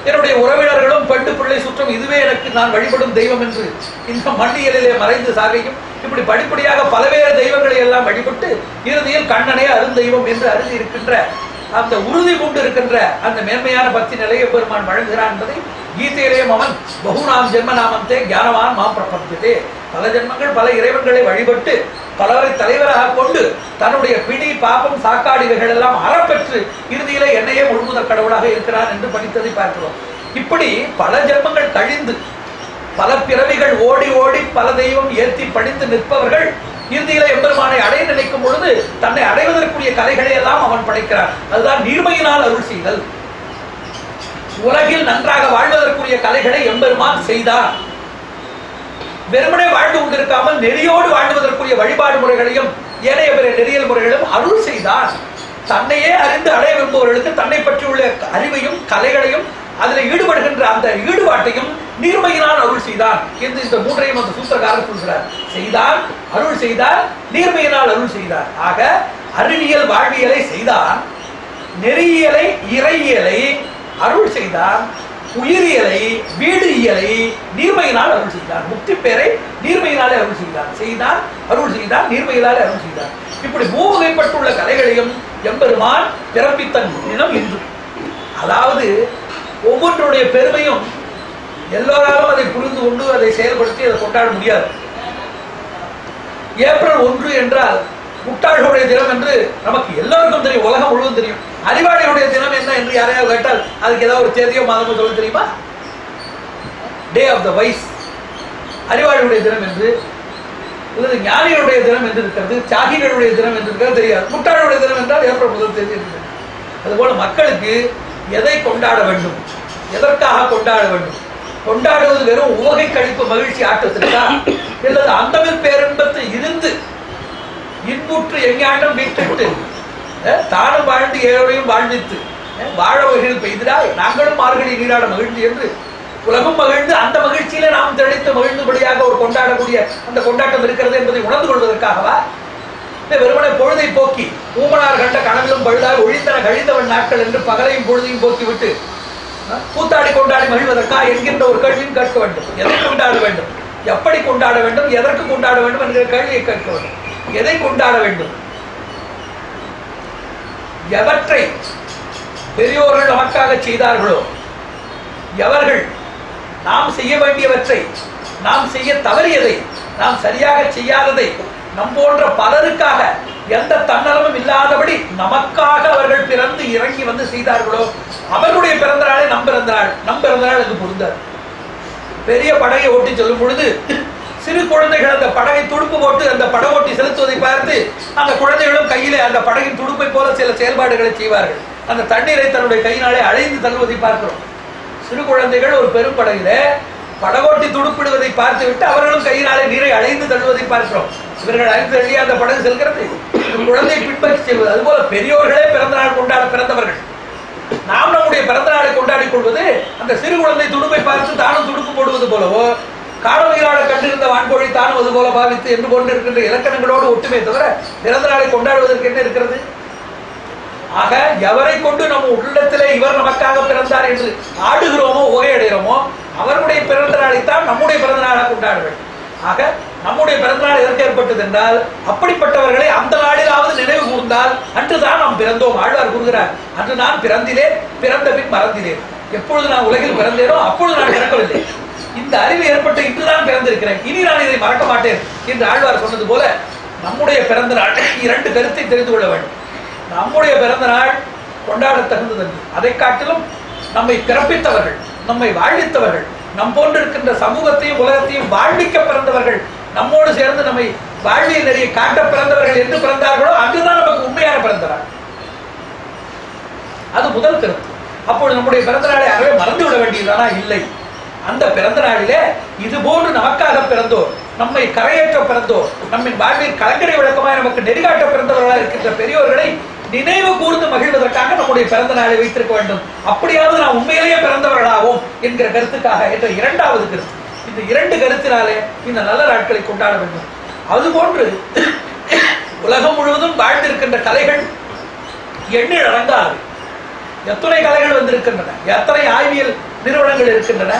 என்னுடைய உறவினர்களும் பெண்டு பிள்ளை சுற்றம் இதுவே எனக்கு நான் வழிபடும் தெய்வம் என்று இந்த மண்ணியலிலே மறைந்து சாகையும் இப்படி படிப்படியாக பல்வேறு தெய்வங்களை எல்லாம் வழிபட்டு இறுதியில் கண்ணனே அருந்தெய்வம் என்று அறிந்து இருக்கின்ற அந்த உறுதி கொண்டு இருக்கின்ற அந்த மேன்மையான பக்தி நிலையை பெருமான் வழங்குகிறான் என்பதை கீதையிலேயும் அவன் பகுநாம் ஜென்மநாமந்தே ஞானவான் மாம் பிரபத்தியதே, பல ஜென்மங்கள் பல இறைவன்களை வழிபட்டு பலவரை தலைவராக கொண்டு தன்னுடைய பிடி பாப்பம் சாக்காடிவைகள் எல்லாம் அறப்பெற்று இறுதியிலே என்னையே முழுமுதற் கடவுளாக இருக்கிறான் என்று படித்ததை பார்க்கிறோம். இப்படி பல ஜென்மங்கள் கழிந்து பல பிறவிகள் ஓடி ஓடி பல தெய்வம் ஏற்றி படித்து நிற்பவர்கள் இறுதியில எம்பெருமானை அடைய நினைக்கும் பொழுது தன்னை அடைவதற்குரிய கலைகளை எல்லாம் அவன் படைக்கிறான். அதுதான் நீர்மையினால் அருள் செய்தல். உலகில் நன்றாக வாழ்வதற்குரிய கலைகளை எம்பெருமான் செய்தார். வெறுமனே வாழ்ந்து கொண்டிருக்காமல் நெறியோடு வாழ்வதற்குரிய வழிபாடு முறைகளையும் ஏனைய பிற நெறியல் முறைகளும் அருள் செய்தார். தன்னையே அறிந்து அடைய விரும்புவர்களுக்கு தன்னை பற்றியுள்ள அறிவையும் கலைகளையும் அதில் ஈடுபடுகின்ற அந்த ஈடுபாட்டையும் நீர்மையினால் அருள் செய்தான் என்று இந்த மூன்றையும் அந்த சூத்திரக்காரர் சொல்கிறார். செய்தார், அருள் செய்தார், நீர்மையினால் அருள் செய்தார். ஆக அறிவியல் வாழ்வியலை செய்தான், நெறியியலை இறையியலை அருள் செய்தார், உயிரியலை வீடு இயலை நீர்மையினால் அருள் செய்தார், முக்தி பேரை நீர்மையினாலே அருள் செய்தார். செய்தார், அருள் செய்தார், நீர்மையினாலே அருள் செய்தார். இப்படி மூவகைப்பட்டுள்ள கலைகளையும் எம்பெருமான் பிறப்பித்தன் தினம் இன்று. அதாவது ஒவ்வொன்றுடைய பெருமையும் எல்லோராலும் அதை புரிந்து கொண்டு அதை செயல்படுத்தி அதை கொண்டாட முடியாது. ஏப்ரல் 1 என்றால் முட்டாள்களுடைய தினம் என்று நமக்கு எல்லாருக்கும் தெரியும், உலகம் முழுவதும் தெரியும். அறிவாளிகளுடைய தினம் என்ன என்று யாரையாவது கேட்டால் அதுக்கு ஏதாவது ஒரு தேதியோ மாதமோ சொல்ல தெரியுமா? டே ஆஃப் த வைஸ், அறிவாளிகளுடைய தினம் என்று, அல்லது ஞானிகளுடைய தினம் என்று இருக்கிறது, தியாகிகளுடைய தினம் என்று இருக்கிறது தெரியாது. முட்டாளுடைய தினம் என்றால் ஏப்ரல் 1 தேதி இருக்கிறது. அதுபோல மக்களுக்கு எதை கொண்டாட வேண்டும், எதற்காக கொண்டாட வேண்டும்? கொண்டாடுவது வெறும் உவகை கழிப்பு மகிழ்ச்சி ஆட்டத்திற்கா, அல்லது அந்தமில் பேரின்பத்தை இருந்து இன்புற்று எஞ்ஞாண்டம் வீட்டிட்டு தானும் வாழ்ந்து ஏழையும் வாழ்வித்து வாழ வகையில் பெய்திடாய் நாங்களும் மார்கழி நீராட மகிழ்ந்து என்று உலகம் மகிழ்ந்து அந்த மகிழ்ச்சியில நாம் தெளித்து மகிழ்ந்தபடியாக ஒரு கொண்டாடக்கூடிய அந்த கொண்டாட்டம் இருக்கிறது என்பதை உணர்ந்து கொள்வதற்காகவா? வெறுமனை பொழுதை போக்கி ஊமனார் கண்ட கனவிலும் பழுதாய் ஒழிந்தன கழிந்தவன் நாட்கள் என்று பகலையும் பொழுதையும் போக்கி விட்டு கூத்தாடி கொண்டாடி மகிழ்வதற்கா என்கின்ற ஒரு கேள்வியும் கேட்க வேண்டும். எதை கொண்டாட வேண்டும், எப்படி கொண்டாட வேண்டும், எதற்கு கொண்டாட வேண்டும் என்கிற கேள்வியை கேட்க வேண்டும். எதை கொண்டாட வேண்டும்? எவற்றை பெரியோர்கள் நமக்காக செய்தார்களோ, எவர்கள் நாம் செய்ய வேண்டியவற்றை, நாம் செய்ய தவறியதை, நாம் சரியாக செய்யாததை, நம் போன்ற பலருக்காக எந்த தன்னலமும் இல்லாதபடி நமக்காக அவர்கள் பிறந்து இறங்கி வந்து செய்தார்களோ அவர்களுடைய பிறந்த நாளே நம் பிறந்த நாள். நம் பிறந்த நாள் எனக்கு பொருந்தார். பெரிய படகை ஓட்டி செல்லும் பொழுது சிறு குழந்தைகள் அந்த படகை துடுப்பு போட்டு அந்த படகோட்டி செலுத்துவதை பார்த்து அந்த குழந்தைகளும் கையிலே அந்த படகின் துடுப்பை போல சில செயல்பாடுகளை செய்வார்கள். அந்த தண்ணீரை தன்னுடைய கையினாலே அழைந்து தள்ளுவதை பார்க்கிறோம். சிறு குழந்தைகள் ஒரு பெரும் படகில படகோட்டி துடுப்பிடுவதை பார்த்து விட்டு அவர்களும் கையினாலே நீரை அழைந்து தள்ளுவதை பார்க்கிறோம். இவர்கள் அழைந்து தள்ளி அந்த படகு செல்கிறது, குழந்தை பின்பற்றி செல்வது. அதுபோல பெரியோர்களே பிறந்த நாள் கொண்டாட பிறந்தவர்கள். நாம் நம்முடைய பிறந்த நாளை கொண்டாடி கொள்வது அந்த சிறு குழந்தை துடுப்பை பார்த்து தானும் துடுப்பு போடுவது போலவோ, காணொலியாட கண்டிருந்த வான்கோழி தானும் அது போல பாவித்து என்று கொண்டிருக்கின்ற இலக்கணங்களோடு ஒட்டுமே தவிர பிறந்த நாளை கொண்டாடுவதற்கு என்ன இருக்கிறது? ஆக எவரை கொண்டு நம்ம உள்ளத்திலே இவர் நமக்காக பிறந்தார் என்று ஆடுகிறோமோ உகையடைகிறோமோ அவருடைய பிறந்த நாளைத்தான் நம்முடைய பிறந்த நாளாக கொண்டாட வேண்டும். ஆக நம்முடைய பிறந்த நாள் எதற்கு ஏற்பட்டது என்றால் அப்படிப்பட்டவர்களை அந்த நாளிலாவது நினைவு கூர்ந்தால் அன்றுதான் நாம் பிறந்தோம். ஆழ்வார் கூறுகிறார், அன்று நான் பிறந்திலேன், பிறந்த பின் மறந்திலேன். எப்பொழுது நான் உலகில் பிறந்தேனோ அப்பொழுது நான் பிறக்கவில்லை. இந்த அறிவு ஏற்பட்ட இன்றுதான் பிறந்திருக்கிறேன், இனி நான் இதை மறக்க மாட்டேன் என்று ஆழ்வார் சொன்னது போல நம்முடைய பிறந்த நாள் இரண்டு கருத்தை தெரிந்து கொள்ள வேண்டும். நம்முடைய பிறந்த நாள் கொண்டாட தகுந்தது. அதை காட்டிலும் நம்மை பிறப்பித்தவர்கள், நம்மை வாழ்வித்தவர்கள், நம் போன்று இருக்கின்ற சமூகத்தையும் உலகத்தையும் வாழ்விக்க பிறந்தவர்கள், நம்மோடு சேர்ந்து நம்மை வாழ்வியல் நெறியை காட்ட பிறந்தவர்கள் என்று பிறந்தார்களோ அங்குதான் நமக்கு உண்மையான பிறந்த நாள். அது முதல் கருத்து. அப்பொழுது நம்முடைய பிறந்த நாளை அறவே மறந்து விட வேண்டியதானா? இல்லை. அந்த பிறந்த நாளிலே இது போன்று நமக்காக பிறந்தோர், நம்மை கரையேற்ற பிறந்தோர், நம்மின் வாழ்வில் கலங்கரை விளக்கமாய் நமக்கு நெறிகாட்ட பிறந்தவர்களாக இருக்கின்ற பெரியோர்களை நினைவு கூர்ந்து மகிழ்வதற்காக நம்முடைய பிறந்த நாளை வைத்திருக்க வேண்டும். அப்படியாவது நாம் உண்மையிலேயே பிறந்தவர்களாகும் என்கிற கருத்துக்காக என்ற இரண்டாவது கருத்து. இந்த இரண்டு கருத்தினாலே இந்த நல்ல நாட்களை கொண்டாட வேண்டும். அதுபோன்று உலகம் முழுவதும் வாழ்ந்திருக்கின்ற கலைகள் எண்ணில் அடங்காது. எத்தனை கலைகள் வந்திருக்கின்றன, எத்தனை ஆய்வியல் நிறுவனங்கள் இருக்கின்றன,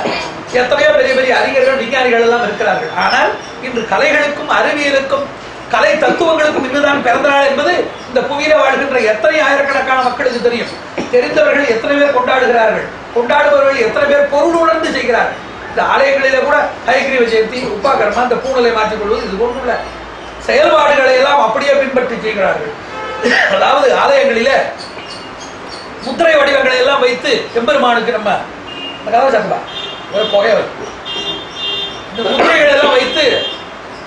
எத்தனையோ பெரிய பெரிய அறிஞர்கள் விஞ்ஞானிகள் எல்லாம் இருக்கிறார்கள். ஆனால் இன்று கலைகளுக்கும் அறிவியலுக்கும் கலை தத்துவங்களுக்கும் இன்னுதான் பிறந்த நாள் என்பது இந்த புவியில வாழ்கின்ற எத்தனை ஆயிரக்கணக்கான மக்களுக்கு தெரியும். தெரிந்தவர்கள் எத்தனை பேர் கொண்டாடுகிறார்கள், கொண்டாடுபவர்கள் எத்தனை பேர் பொருள் உணர்ந்து செய்கிறார்கள். இந்த ஆலயங்களில கூட ஹயக்ரீவ ஜெயந்தி, உப்பாகர்மா, இந்த பூணலை மாற்றிக் கொள்வது, இது போன்றுள்ள செயல்பாடுகளை எல்லாம் அப்படியே பின்பற்றி செய்கிறார்கள். அதாவது ஆலயங்களில முத்திரை வடிவங்களை எல்லாம் வைத்து எம்பெருமானுக்கு நம்ம ஒரு புகையை வைக்கும், இந்த முத்திரைகளை எல்லாம் வைத்து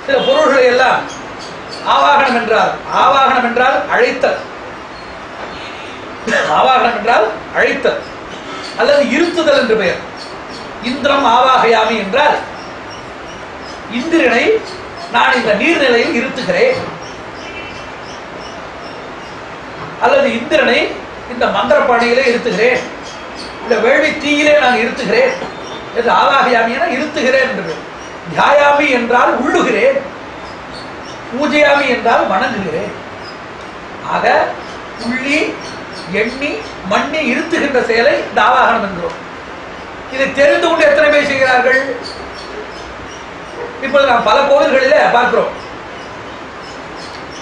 சில பொருள்களை எல்லாம் ஆவாகனம் என்றால், ஆவாகனம் என்றால் அழைத்தல், ஆவாகனம் என்றால் அழைத்தல் அல்லது இருத்துதல் என்று பெயர். இந்திரம் ஆவாகயாமி என்றால் இந்திரனை நான் இந்த நீர்நிலையில் இருத்துகிறேன், அல்லது இந்திரனை இந்த மந்திர பாணியிலே இருத்துகிறேன், இந்த வேள்வி தீயிலே நான் இருத்துகிறேன் என்று ஆவாகயாமி என இருத்துகிறேன் என்று. தியாயாமி என்றால் உள்ளுகிறேன், பூஜையாமி என்றால் வணங்குகிறேன். ஆக உள்ளி எண்ணி மண்ணி இருத்துகின்ற செயலை இந்த ஆவாகனம் என்கிறோம். இதை தெரிந்து கொண்டு எத்தனை பேர் செய்கிறார்கள்? இப்பொழுது நாம் பல கோவில்களில பார்க்கிறோம்,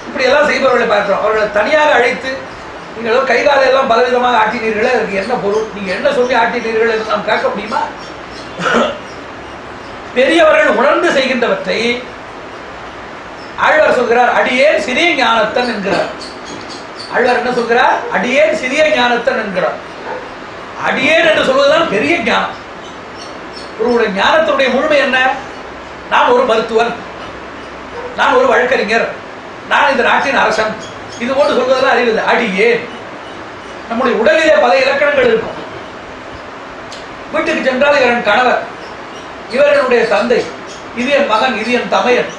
இப்படி எல்லாம் செய்பவர்களை பார்க்கிறோம். அவர்களை தனியாக அழைத்து நீங்கள் கைகாலை எல்லாம் பலவிதமாக ஆட்டினீர்களே, அதுக்கு என்ன பொருள், நீங்க என்ன சொல்லி ஆட்டினீர்கள் என்று நாம் கேட்க முடியுமா? பெரியவர்கள் உணர்ந்து செய்கின்றவற்றை ஆழ்வார் சொல்கிறார் அடியேன் சிறிய ஞானத்தன் என்கிறார். ஆழ்வார் என்ன சொல்கிறார்? அடியேன் சிறிய ஞானத்தன் என்கிறார். அடியேன் என்று சொல்வதுதான் பெரிய ஞானம். ஒருவருடைய ஞானத்தினுடைய முழுமை என்ன? நான் ஒரு மருத்துவன், நான் ஒரு வழக்கறிஞர், நான் இந்த நாட்டின் அரசன், இது போன்று சொல்வதெல்லாம் அறிவில்லை. அடியேன். நம்முடைய உடலிலே பல இலக்கணங்கள் இருக்கும். வீட்டுக்கு சென்றால் இவர் என் கணவர், இவர் என்னுடைய தந்தை, இது என் மகன், இது என் தமையன்,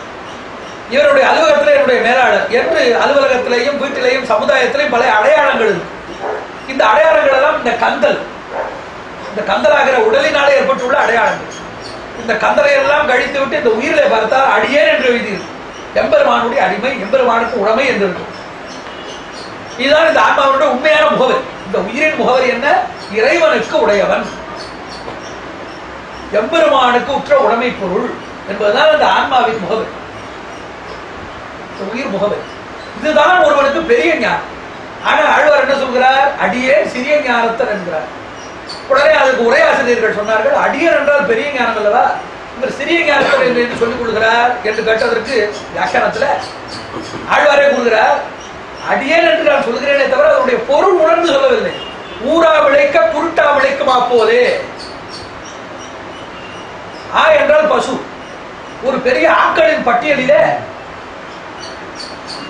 இவருடைய அலுவலகத்தில் என்னுடைய மேலாளர் என்று அலுவலகத்திலேயும் வீட்டிலேயும் சமுதாயத்திலேயும் பல அடையாளங்கள் இருக்கும். இந்த அடையாளங்கள் எல்லாம் இந்த கந்தலாகிற உடலினாலே ஏற்பட்டுள்ள அடையாளங்கள். இந்த கந்தலை எல்லாம் கழித்து விட்டு இந்த உயிரிலே பார்த்தால் அடியேன் என்று எழுதியிருக்கும். எம்பெருமானுடைய அடிமை, எம்பெருமானுக்கு உடைமை என்று இருக்கும். இதுதான் இந்த ஆன்மாவுடைய உண்மையான முகவரி. இந்த உயிரின் முகவரி என்ன? இறைவனுக்கு உடையவன், எம்பெருமானுக்கு உற்ற உடைமை பொருள் என்பதுதான் இந்த ஆன்மாவின் முகவரி, உயிர் முகவரி. இதுதான் ஒருவனுக்கு பெரிய ஞானம். ஆனால் ஆழ்வார் என்ன சொல்கிறார்? அடியேன் சிறிய ஞானத்தன் என்கிறார். உடனே அதுக்கு உரையாசிரியர்கள் சொன்னார்கள், அடியேன் என்றால் பெரிய ஞானம் அல்லவா, இவர் சிறிய ஞானத்தன் என்று சொல்லிக் கொள்கிறார் என்று கேட்டதற்கு வியாக்கியானத்தில் ஆழ்வாரே கூறுகிறார், அடியேன் என்று நான் சொல்கிறேனே தவிர அதனுடைய பொருள் உணர்ந்து சொல்லவில்லை. ஊரா விளைக்க புருட்டா விளைக்குமா போலே. ஆ என்றால் பசு. ஒரு பெரிய ஆக்களின் பட்டியலிலே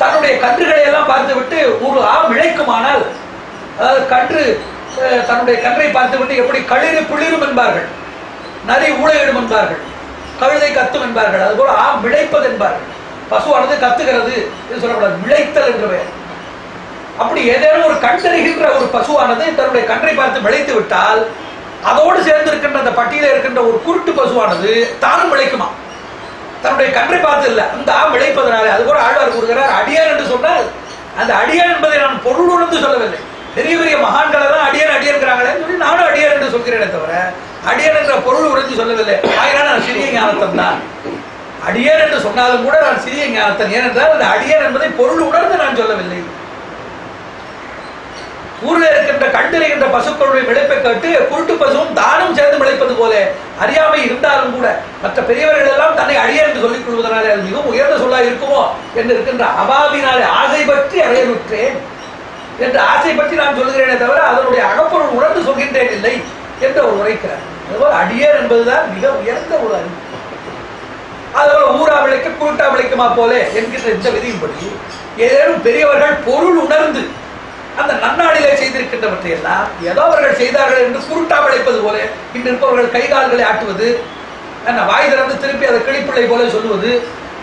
தன்னுடைய கன்றுகளை எல்லாம் பார்த்துவிட்டு ஒரு ஆம் இழைக்குமானால், அதாவது கன்று தன்னுடைய கன்றை பார்த்துவிட்டு எப்படி களிறு பிளிரும் என்பார்கள், நரி ஊழையிடும் என்பார்கள், கழுதை கத்தும் என்பார்கள், அதுபோல ஆம் விளைப்பது என்பார்கள். பசுவானது கத்துகிறது என்று சொல்லக்கூடாது, விளைத்தல் என்று பெயர். அப்படி ஏதேனும் ஒரு கண் தெரிகின்ற ஒரு பசுவானது தன்னுடைய கன்றை பார்த்து விளைத்து விட்டால் அதோடு சேர்ந்து இருக்கின்ற அந்த பட்டியலில் இருக்கின்ற ஒரு குருட்டு பசுவானது தானும் விளைக்குமா, தன்னுடைய கன்றை பார்த்து இல்லை, அந்த ஆம் விளைப்பதனாலே. அதுபோல ஆழ்வார் கூறுகிறார், அடியார் என்று சொன்னால் அந்த அடியார் என்பதை நான் பொருள் உணர்ந்து சொல்லவில்லை. பெரிய பெரிய மகான்கள் எல்லாம் அடியார் அடியாருங்கிறாங்களே சொல்லி நானும் அடியார் என்று சொல்கிறேனே தவிர அடியார் என்ற பொருள் உணர்ந்து சொல்லவில்லை. ஆயிரம் நான் சிறிய ஞானத்தன் தான். அடியார் என்று சொன்னாலும் கூட நான் சிறிய ஞானத்தன். ஏனென்றால் அந்த அடியார் என்பதை பொருள் உணர்ந்து நான் சொல்லவில்லை. ஊரில் இருக்கின்ற கண்டறிகின்ற பசுக்களுடைய விளைப்பை கேட்டு குருட்டு பசுவும் தானும் சேர்ந்து விளைப்பது போல அறியாமை இருந்தாலும் கூட மற்ற பெரியவர்கள் எல்லாம் தன்னை அடியார் என்று சொல்லிக் கொள்வதனாலே அது மிகவும் உயர்ந்த சொல்லா இருக்குமோ என்று இருக்கின்ற அபாவினாலே ஆசை பற்றி அறையலுற்றேன் என்று ஆசை பற்றி நான் சொல்கிறேனே தவிர அதனுடைய அகப்பொருள் உணர்ந்து சொல்கின்றேன் இல்லை என்று அவர் உரைக்கிறார். அதுபோல் அடியார் என்பதுதான் மிக உயர்ந்த ஒரு அறிவு. அதுபோல ஊரா விளைக்க குருட்டா விளைக்குமா போல என்கின்ற இந்த விதியின்படி ஏதேனும் பெரியவர்கள் பொருள் உணர்ந்து அந்த நன்னாளிலே செய்திருக்கின்றவற்றை எல்லாம் ஏதோ அவர்கள் செய்தார்கள் என்று குருட்டா விளைப்பது போல இன்று இருப்பவர்கள் கை கால்களை ஆட்டுவது, வாய் திறந்து திருப்பி அதை கிளிப்பிள்ளை போல சொல்லுவது,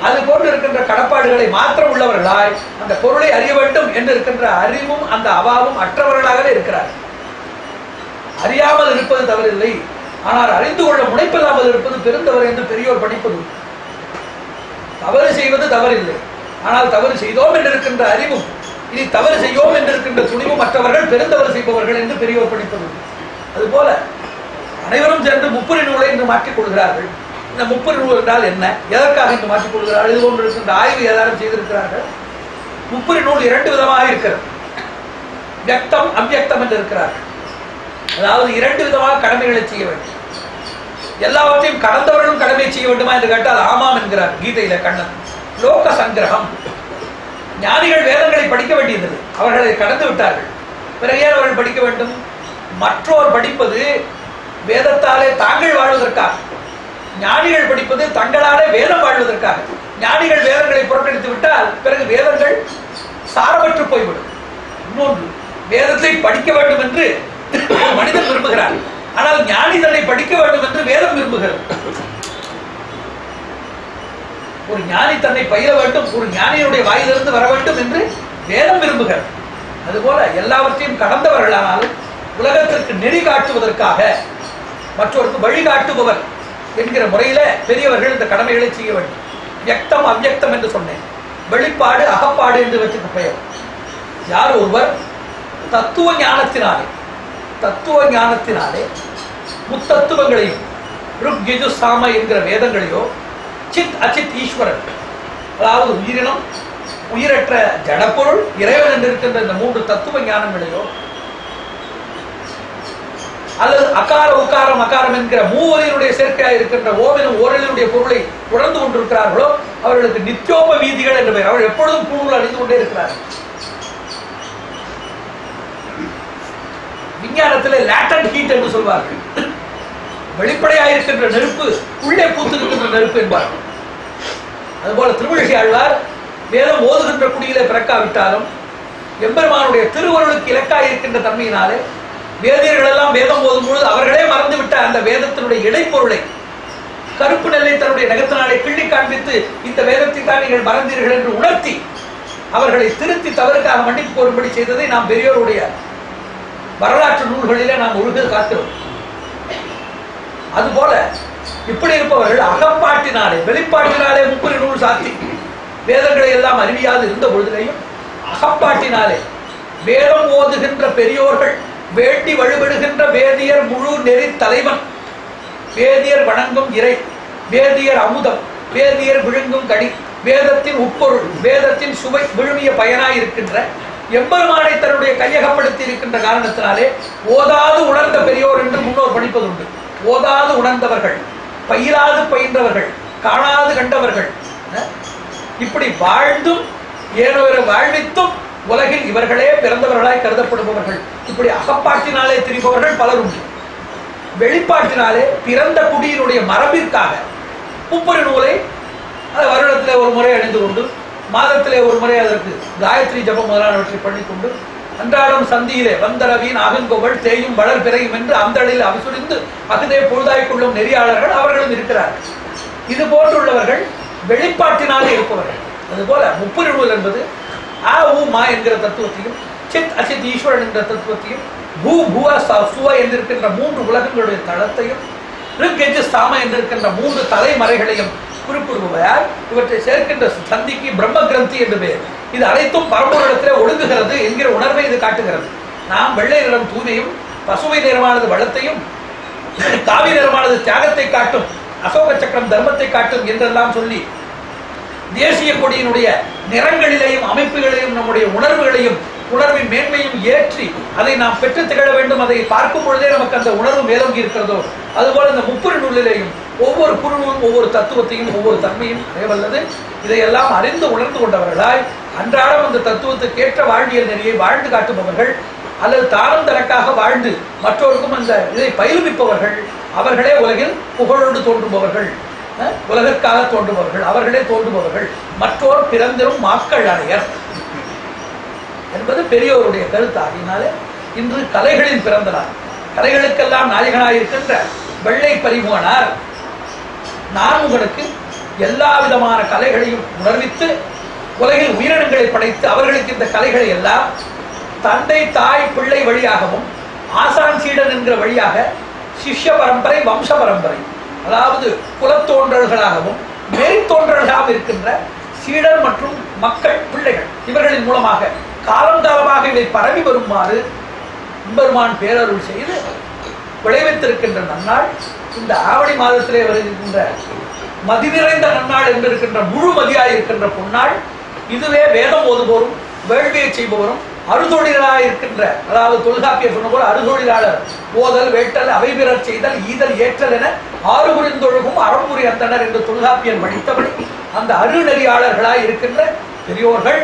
அது போன்று இருக்கின்ற கடப்பாடுகளை மாற்றம் உள்ளவர்களாய் அந்த பொருளை அறிய வேண்டும் என்று இருக்கின்ற அறிவும் அந்த அவாவும் அற்றவர்களாகவே இருக்கிறார். அறியாமல் இருப்பது தவறில்லை, ஆனால் அறிந்து கொள்ள முனைப்பில்லாமல் இருப்பது பெருந்தவறு என்று பெரியோர் படிப்பது. தவறு செய்வது தவறில்லை, ஆனால் தவறு செய்தோம் என்று இருக்கின்ற அறிவும் இனி தவறு செய்யோம் என்று இருக்கின்ற துணிவும் மற்றவர்கள் பெருந்தவறு செய்பவர்கள் என்று பெரியோர் படிப்பது. அதுபோல அனைவரும் சேர்ந்து முப்புரி நூலை என்று மாற்றிக் கொள்கிறார்கள். இந்த முப்புரி நூல் என்றால் என்ன, எதற்காக என்று மாற்றிக் கொள்கிறார்கள்? இது போன்று இருக்கின்ற ஆய்வு ஏதாவது செய்திருக்கிறார்கள். முப்புரி நூல் இரண்டு விதமாக இருக்கிறது. வியக்தம் அவ்வியக்தம் என்று இருக்கிறார்கள். அதாவது இரண்டு விதமாக கடமைகளை செய்ய வேண்டும். எல்லாவற்றையும் கடந்தவர்களும் கடமை செய்ய வேண்டுமா என்று கேட்டால் ஆமாம் என்கிறார் கீதையில கண்ணன். லோக சங்கிரகம். ஞானிகள் வேதங்களை படிக்க வேண்டியது, அவர்களை கடந்து விட்டார்கள். பிறகு ஏன் அவர்கள் படிக்க வேண்டும்? மற்றோர் படிப்பது வேதத்தாலே தாங்கள் வாழ்வதற்காக, ஞானிகள் படிப்பது தங்களாலே வேதம் வாழ்வதற்காக. ஞானிகள் வேதங்களை புறக்கணித்து விட்டால் பிறகு வேதங்கள் சாரமற்று போய்விடும். இன்னொன்று, வேதத்தை படிக்க வேண்டும் என்று மனிதன் விரும்புகிறார், ஆனால் ஞானி தன்னை படிக்க வேண்டும் என்று வேதம் விரும்புகிறது. ஒரு ஞானி தன்னை பயில வேண்டும், ஒரு ஞானியுடைய வாயிலிருந்து வர வேண்டும் என்று வேதம் விரும்புகிறது. அதுபோல எல்லாவற்றையும் கடந்தவர்களானாலும் உலகத்திற்கு நெறி காட்டுவதற்காக மற்றவருக்கு வழிகாட்டுபவர் என்கிற முறையில பெரியவர்கள் இந்த கடமைகளை செய்ய வேண்டும். வியக்தம் அவ்வியக்தம் என்று சொன்னேன். வெளிப்பாடு அகப்பாடு என்று வச்சுக்க பெயர். யார் ஒருவர் தத்துவ ஞானத்தினாலே முத்தத்துவங்களையும் ருக் யஜு சாம என்கிற வேதங்களையோ சித் அச்சித் ஈஸ்வரன், அதாவது உயிரினம் உயிரற்ற ஜடப்பொருள் இறைவன் என்று இருக்கின்ற இந்த மூன்று தத்துவ ஞானங்களையோ அல்லது அகார உக்காரம் அகாரம் என்கிற மூவரினுடைய சேர்க்கையாக இருக்கின்ற ஓமெனும் ஓரலினுடைய பொருளை உணர்ந்து கொண்டிருக்கிறார்களோ அவர்களுக்கு நித்தியோப வீதிகள் என்று பெயர். அவர் எப்பொழுதும் பூணூல் அணிந்து கொண்டே இருக்கிறார். விஞ்ஞானத்திலே லேட்டன்ட் ஹீட் என்று சொல்வார்கள். வெளிப்படையாயிருக்கின்ற நெருப்பு உள்ளே பூத்திருக்கின்ற நெருப்பு என்பார்கள். அதுபோல திருமழிசை ஆழ்வார் வேதம் ஓதுகின்ற குடியிலே பிறக்காவிட்டாலும் எம்பெருமானுடைய திருவருளுக்கு இலக்காயிருக்கின்ற தன்மையினாலே வேதியர்கள் எல்லாம் வேதம் ஓதும் பொழுது அவர்களே மறந்துவிட்ட அந்த வேதத்தினுடைய இடைப்பொருளை கருப்பு நெல்லை தன்னுடைய நகத்தினாலே கிள்ளி காண்பித்து இந்த வேதத்தை தான் நீங்கள் மறந்தீர்கள் என்று உணர்த்தி அவர்களை திருத்தி தவறுக்காக மன்னிப்பு கோரும்படி செய்ததை நாம் பெரியோருடைய வரலாற்று நூல்களிலே நாம் உருக காக்கிறோம். அதுபோல இப்படி இருப்பவர்கள் அகப்பாட்டினாலே வெளிப்பாட்டினாலே முப்பரி நூல் சாத்தி வேதங்களை எல்லாம் அறிவியாது இருந்த பொழுதிலையும் அகப்பாட்டினாலே வேதம் ஓதுகின்ற பெரியோர்கள் வேண்டி வழிபடுகின்ற வேதியர் முழு நெறி தலைவன், வேதியர் வணங்கும் இறை, வேதியர் அமுதம், வேதியர் விழுங்கும் கடி, வேதத்தின் உட்பொருள், வேதத்தின் சுவை விழுமிய பயனாயிருக்கின்ற எம்பெருமானை தன்னுடைய கையகப்படுத்தி இருக்கின்ற காரணத்தினாலே ஓதாது உணர்ந்த பெரியோர் என்று முன்னோர் படிப்பதுண்டு. ஓதாது உணர்ந்தவர்கள், பயிலாது பயின்றவர்கள், காணாது கண்டவர்கள், இப்படி வாழ்ந்தும் ஏனோர வாழ்வித்தும் உலகில் இவர்களே பிறந்தவர்களாய் கருதப்படுபவர்கள். இப்படி அகப்பாட்டினாலே திரிபவர்கள் பலர் உண்டு. வெளிப்பாட்டினாலே பிறந்த குடியினுடைய மரபிற்காக முப்பரி நூலை வருடத்திலே ஒரு முறை அணிந்து கொண்டு மாதத்திலே ஒரு முறை அதற்கு காயத்ரி ஜபம் முதலானவற்றை பண்ணிக்கொண்டு அன்றாடம் சந்தியிலே வந்தரவின் அகங்கொவள் தேயும் வளர் பிறையும் என்று அந்தளில் அவிசுரிந்து அகுதே பொழுதாய் கொள்ளும் நெறியாளர்கள் அவர்களும் இருக்கிறார்கள். இது போன்றுள்ளவர்கள் வெளிப்பாட்டினாலே இருப்பவர்கள். அதுபோல முப்பரி நூல் என்பது ஆ ஊ மா என்கிற தத்துவத்தையும் சித் அசித் ஈஸ்வரன் என்கிற தத்துவத்தையும் பூ பூவ சுவ என்றிருக்கின்ற மூன்று உலகங்களுடைய தளத்தையும் ரிக் ஸ்தாம என்றிருக்கின்ற மூன்று தலைமறைகளையும் குறிப்பிடுபவையால் இவற்றை சேர்க்கின்ற சந்திக்கு பிரம்ம கிரந்தி என்று பெயர். இது அனைத்தும் பரம்பொருளிடத்திலே ஒடுங்குகிறது என்கிற உணர்வை இது காட்டுகிறது. நாம் வெள்ளை நிறம் தூய்மையும், பசுமை நிறமானது வளத்தையும், காவி நிறமானது தியாகத்தை காட்டும், அசோக சக்கரம் தர்மத்தை காட்டும் என்றெல்லாம் சொல்லி தேசிய கொடியினுடைய நிறங்களிலேயும் அமைப்புகளையும் நம்முடைய உணர்வுகளையும் உணர்வின் மேன்மையும் ஏற்றி அதை நாம் பெற்று திகழ வேண்டும். அதை பார்க்கும் பொழுதே நமக்கு அந்த உணர்வு மேலோங்கி இருக்கிறதோ அதுபோல இந்த முப்பரி நூலிலேயும் ஒவ்வொரு குழுவும் ஒவ்வொரு தத்துவத்தையும் ஒவ்வொரு தன்மையும் அறியவல்லது. இதையெல்லாம் அறிந்து உணர்ந்து கொண்டவர்களாய் அன்றாடம் அந்த தத்துவத்துக்கு ஏற்ற வாழ்வியல் நெறியை வாழ்ந்து காட்டுபவர்கள் அல்லது தானும் தனக்காக வாழ்ந்து மற்றோருக்கும் அந்த இதை பயிலுவிப்பவர்கள் அவர்களே உலகில் புகழோடு தோன்றுபவர்கள், உலகிற்காக தோன்றுபவர்கள், அவர்களே தோன்றுபவர்கள். மற்றோர் பிறந்திரும் மாக்கள் அடையர் என்பது பெரியோருடைய கருத்தாகினாலே இன்று கலைகளின் பிறந்தனார், கலைகளுக்கெல்லாம் நாயகனாயிருக்கின்ற வெள்ளை பரிமுகனார் நான் உங்களுக்கு எல்லா விதமான கலைகளையும் உணர்வித்து உலகில் உயிரினங்களை படைத்து அவர்களுக்கு இந்த கலைகளை எல்லாம் தந்தை தாய் பிள்ளை வழியாகவும் ஆசான் சீடன் என்கிற வழியாக சிஷ்ய பரம்பரை வம்ச பரம்பரை அதாவது குலத்தோன்றல்களாகவும் மேற்தோன்றல்களாக இருக்கின்ற சீடர் மற்றும் மக்கள் பிள்ளைகள் இவர்களின் மூலமாக காலம் காலமாக இதை பரவி வருமாறு எம்பெருமான் பேரருள் செய்து விளைவித்திருக்கின்ற நன்னாள் இந்த ஆவணி மாதத்திலே வருகின்ற மதி நிறைந்த நன்னாள் என்றிருக்கின்ற முழு மதியாய் இருக்கின்ற பொன்னாள். இதுவே வேதம் ஓதுபோரும் வேள்வியை செய்பவரும் அறுதொழிலாக இருக்கின்ற அதாவது தொல்காப்பியர் சொன்ன போல அறுதொழிலாளர் ஓதல் வேட்டல் அவைபிறர் செய்தல் ஈதல் ஏற்றல் என ஆறு புரிந்தொழுகும் அறம்புரி அந்தனர் என்று தொல்காப்பியர் படித்தபடி அந்த அருநெறியாளர்களாய் இருக்கின்ற பெரியோர்கள்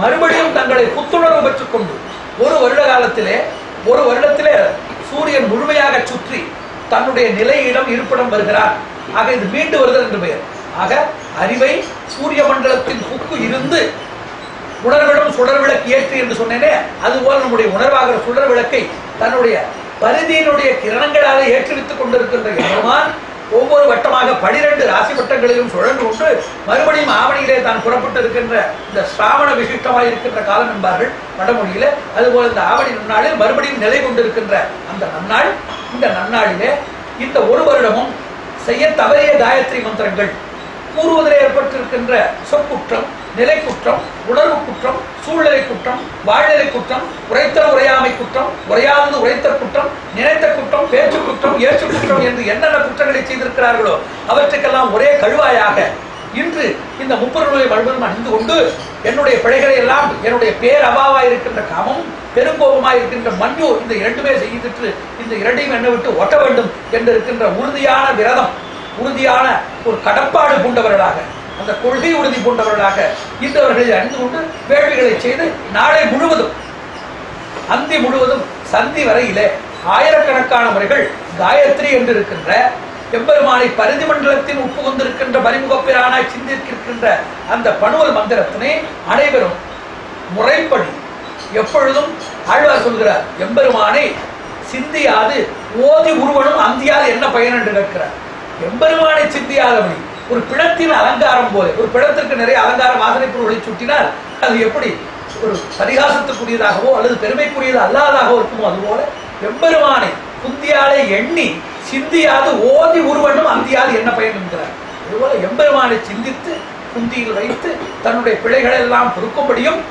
மறுபடியும் தங்களை புத்துணர்வு பெற்றுக் கொண்டு ஒரு வருடத்திலே சூரியன் முழுமையாக சுற்றி தன்னுடைய நிலையிடம் இருப்பிடம் வருகிறார். ஆக இது மீண்டு வருதல் என்று பெயர். ஆக அறிவை சூரிய மண்டலத்தின் புக்கு இருந்து உணர்விடம் சுடர் விளக்கு ஏற்றி என்று சொன்னேனே அதுபோல் நம்முடைய உணர்வாகிற சுடர் விளக்கை தன்னுடைய பரிதியினுடைய கிரணங்களாலே ஏற்றுவித்துக் கொண்டிருக்கின்ற எம்பெருமான் ஒவ்வொரு வட்டமாக 12 ராசி வட்டங்களிலும் சுழன்று கொண்டு மறுபடியும் ஆவணியிலே தான் புறப்பட்டு இருக்கின்ற இந்த சிராவண விசிஷ்டமாக இருக்கின்ற காலம் என்பார்கள் வடமொழியில. அதுபோல இந்த ஆவணி நன்னாளில் மறுபடியும் நிலை கொண்டிருக்கின்ற அந்த நன்னாள். இந்த நன்னாளிலே இந்த ஒரு வருடமும் செய்ய தவறிய காயத்ரி மந்திரங்கள் கூறுவதில் ஏற்பட்டிருக்கின்ற சொற்குற்றம், நிலை குற்றம், உணர்வு குற்றம், சூழ்நிலை குற்றம், வாழ்நிலை குற்றம், உரைத்தல் உரையாமை குற்றம், உரையாதது உரைத்தல் குற்றம், நினைத்த குற்றம், பேச்சு குற்றம், ஏற்று குற்றம் என்று என்னென்ன குற்றங்களை செய்திருக்கிறார்களோ அவற்றுக்கெல்லாம் ஒரே கழுவாயாக இன்று இந்த முப்பது நூலை மறுபடியும் அணிந்து கொண்டு என்னுடைய பிழைகளை எல்லாம் என்னுடைய பேரபாவாய் இருக்கின்ற காமம் பெருங்கோபமாய் இருக்கின்ற மஞ்சு இந்த இரண்டுமே செய்துட்டு இந்த இரண்டையும் என்ன விட்டு ஒட்ட வேண்டும் என்று இருக்கின்ற உறுதியான விரதம், உறுதியான ஒரு கடப்பாடு கொண்டவர்களாக அந்த கொள்கை உறுதி பூண்டவர்களாக இன்று அவர்களை அறிந்து கொண்டு வேள்விகளை செய்து நாளை முழுவதும் அந்தி முழுவதும் சந்தி வரையிலே ஆயிரக்கணக்கான முறைகள் காயத்ரி என்று இருக்கின்ற எம்பெருமானை பரிதி மண்டலத்தின் உப்பு கொண்டிருக்கின்ற பரிமுகப்பிரானாய் சிந்திருக்கின்ற அந்த பணுவல் மந்திரத்தினை அனைவரும் முறைப்படி எப்பொழுதும் ஆழ்வார் சொல்கிறார், எம்பெருமானை சிந்தியாது ஓதி உருவனும் அந்தியாது என்ன பயன் என்று கேட்கிறார். எம்பெருமானை சிந்தியாதபடி ஒரு பிணத்தின் அலங்காரம் போல, ஒரு பிணத்திற்கு நிறைய அலங்கார வாசனை பொருள்களை சுட்டினால் அது எப்படி ஒரு பரிகாசத்துக்குரியதாகவோ அல்லது பெருமைக்குரியது அல்லாதாகவோ இருக்குமோ அதுபோல எம்பெருமானை புந்தியாலே எண்ணி சிந்தியாது ஓதி உருவனும் அந்தியாது என்ன பயன் என்கிறார். அதுபோல எம்பெருமானை சிந்தித்து புந்தியில் வைத்து தன்னுடைய பிழைகளை எல்லாம் பொறுக்கும்படியும்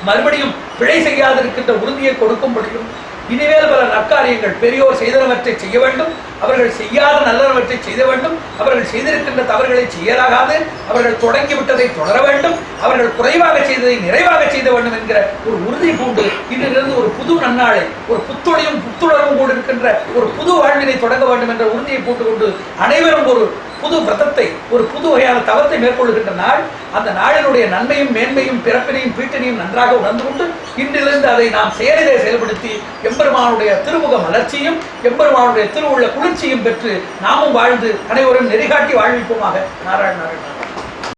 மறுபடியும் பிழை செய்யாதிருக்கின்ற உறுதியை கொடுக்கும்படியும் இனிமேல் பல நற்காரியங்கள் பெரியோர் செய்தனவற்றை செய்ய வேண்டும், அவர்கள் செய்யாத நல்லவற்றை செய்த வேண்டும், அவர்கள் செய்திருக்கின்ற தவறுகளை செய்யலாகாது, அவர்கள் தொடங்கிவிட்டதை தொடர வேண்டும், அவர்கள் குறைவாக செய்ததை நிறைவாக செய்த வேண்டும் என்கிற ஒரு உறுதி பூண்டு இன்றிலிருந்து ஒரு புது நன்னாளை, ஒரு புத்தொழியும் புத்துணர்வும் கூட இருக்கின்ற ஒரு புது வாழ்வினை தொடங்க வேண்டும் என்ற உறுதியை பூண்டு கொண்டு அனைவரும் ஒரு புது விரதத்தை, ஒரு புது வகையான தவத்தை மேற்கொள்ளுகின்ற நாள். அந்த நாளினுடைய நன்மையும் மேன்மையும் பிறப்பினையும் பீட்டினையும் நன்றாக உணர்ந்து கொண்டு இன்றிலிருந்து அதை நாம் செயலிலே செயல்படுத்தி எம்பெருமானுடைய திருமுக மலர்ச்சியும் எம்பெருமானுடைய திருவுள்ள குளிர்ச்சியும் பெற்று நாமும் வாழ்ந்து அனைவரும் நெறிகாட்டி வாழ்விப்போமாக. நாராயண நாராயண.